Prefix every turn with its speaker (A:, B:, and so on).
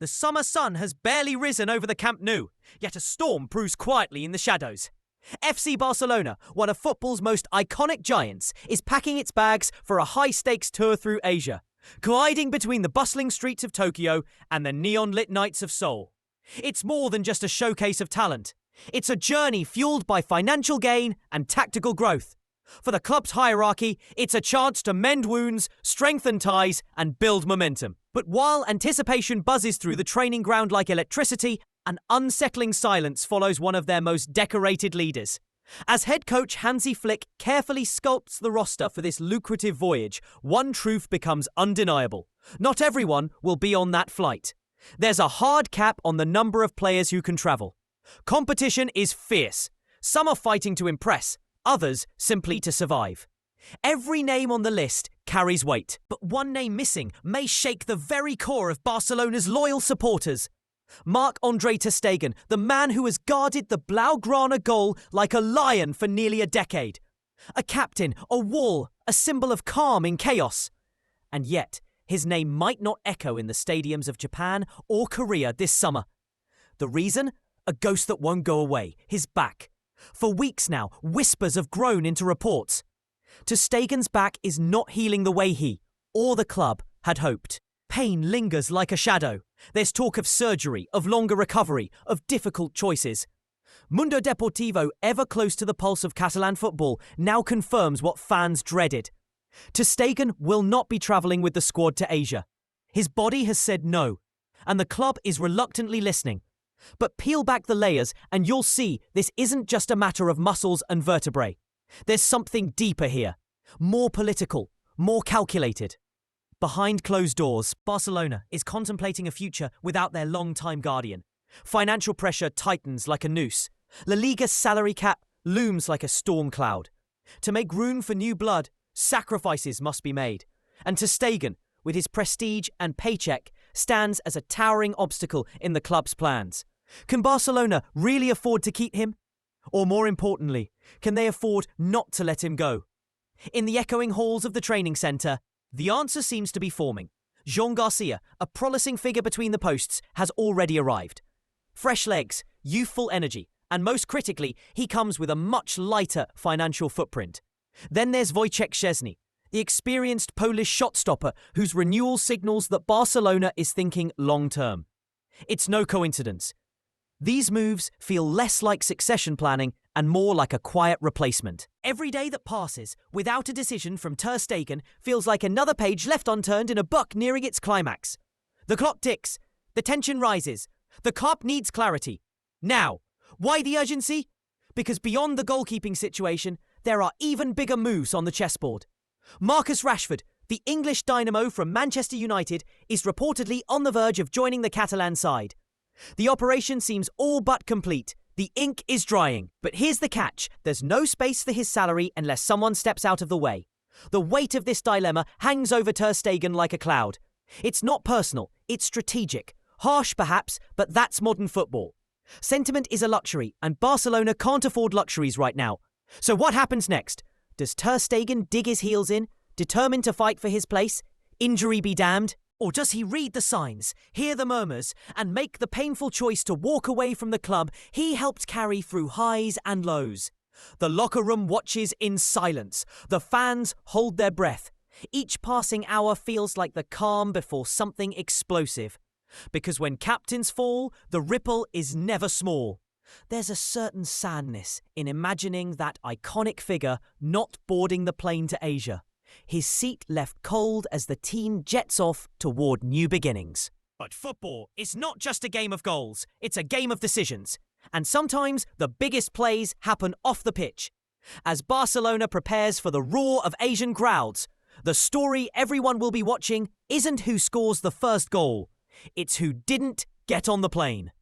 A: The summer sun has barely risen over the Camp Nou, yet a storm brews quietly in the shadows. FC Barcelona, one of football's most iconic giants, is packing its bags for a high-stakes tour through Asia, gliding between the bustling streets of Tokyo and the neon-lit nights of Seoul. It's more than just a showcase of talent. It's a journey fueled by financial gain and tactical growth. For the club's hierarchy, it's a chance to mend wounds, strengthen ties, and build momentum. But while anticipation buzzes through the training ground like electricity, an unsettling silence follows one of their most decorated leaders. As head coach Hansi Flick carefully sculpts the roster for this lucrative voyage, one truth becomes undeniable. Not everyone will be on that flight. There's a hard cap on the number of players who can travel. Competition is fierce. Some are fighting to impress, others simply to survive. Every name on the list carries weight, but one name missing may shake the very core of Barcelona's loyal supporters. Marc-André Ter Stegen, the man who has guarded the Blaugrana goal like a lion for nearly a decade. A captain, a wall, a symbol of calm in chaos. And yet, his name might not echo in the stadiums of Japan or Korea this summer. The reason? A ghost that won't go away, his back. For weeks now, whispers have grown into reports. Ter Stegen's back is not healing the way he, or the club, had hoped. Pain lingers like a shadow. There's talk of surgery, of longer recovery, of difficult choices. Mundo Deportivo, ever close to the pulse of Catalan football, now confirms what fans dreaded. Ter Stegen will not be travelling with the squad to Asia. His body has said no, and the club is reluctantly listening. But peel back the layers and you'll see this isn't just a matter of muscles and vertebrae. There's something deeper here, more political, more calculated. Behind closed doors, Barcelona is contemplating a future without their long-time guardian. Financial pressure tightens like a noose. La Liga's salary cap looms like a storm cloud. To make room for new blood, sacrifices must be made. And Ter Stegen, with his prestige and paycheck, stands as a towering obstacle in the club's plans. Can Barcelona really afford to keep him? Or more importantly, can they afford not to let him go? In the echoing halls of the training centre, the answer seems to be forming. Jean Garcia, a promising figure between the posts, has already arrived. Fresh legs, youthful energy, and most critically, he comes with a much lighter financial footprint. Then there's Wojciech Szczesny, the experienced Polish shot-stopper whose renewal signals that Barcelona is thinking long-term. It's no coincidence. These moves feel less like succession planning and more like a quiet replacement. Every day that passes without a decision from Ter Stegen feels like another page left unturned in a book nearing its climax. The clock ticks. The tension rises. The club needs clarity. Now. Why the urgency? Because beyond the goalkeeping situation, there are even bigger moves on the chessboard. Marcus Rashford, the English dynamo from Manchester United, is reportedly on the verge of joining the Catalan side. The operation seems all but complete. The ink is drying. But here's the catch. There's no space for his salary unless someone steps out of the way. The weight of this dilemma hangs over Ter Stegen like a cloud. It's not personal, it's strategic. Harsh perhaps, but that's modern football. Sentiment is a luxury, and Barcelona can't afford luxuries right now. So what happens next? Does Ter Stegen dig his heels in, determined to fight for his place? Injury be damned? Or does he read the signs, hear the murmurs, and make the painful choice to walk away from the club he helped carry through highs and lows? The locker room watches in silence. The fans hold their breath. Each passing hour feels like the calm before something explosive. Because when captains fall, the ripple is never small. There's a certain sadness in imagining that iconic figure not boarding the plane to Asia. His seat left cold as the team jets off toward new beginnings. But football is not just a game of goals, it's a game of decisions. And sometimes the biggest plays happen off the pitch. As Barcelona prepares for the roar of Asian crowds, the story everyone will be watching isn't who scores the first goal, it's who didn't get on the plane.